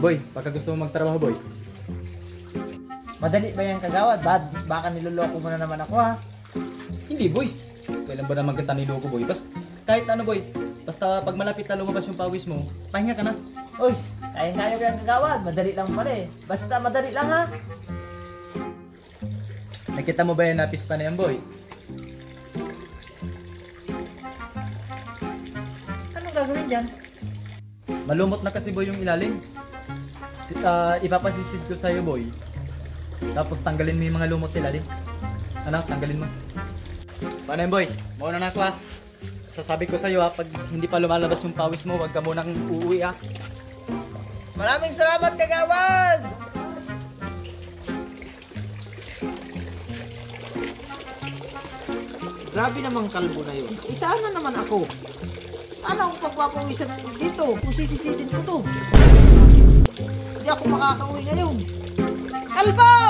Boy, pagka gusto mo magtrabaho, boy. Madali ba yan kagawad? Baka niloloko mo na naman ako ha? Hindi, boy. Kailan ba naman kita niloko, boy? Basta, kahit ano, boy. Basta pag malapit na lumabas yung pawis mo, pahinga ka na. Uy, kaya ko yan kagawad. Madali lang pala eh. Basta madali lang ha? Nakita mo ba yan na pispa na yan, boy? Anong gagawin dyan? Malumot na kasi, boy, yung ilalim. Ipapasisid ko sa'yo, boy. Tapos tanggalin mo yung mga lumot sa ilalim. Ano, tanggalin mo. Paano yun, boy? Mauna na ako ha. Sasabi ko sa'yo ha, pag hindi pa lumalabas yung pawis mo, huwag ka munang uuwi ha. Maraming salamat kagawad! Grabe namang kalbo na yun. Isa na naman ako. Ano ang pagpapawisan dito kung sisisitin ko to? Hindi ako makakauwi ngayon. Kalbo!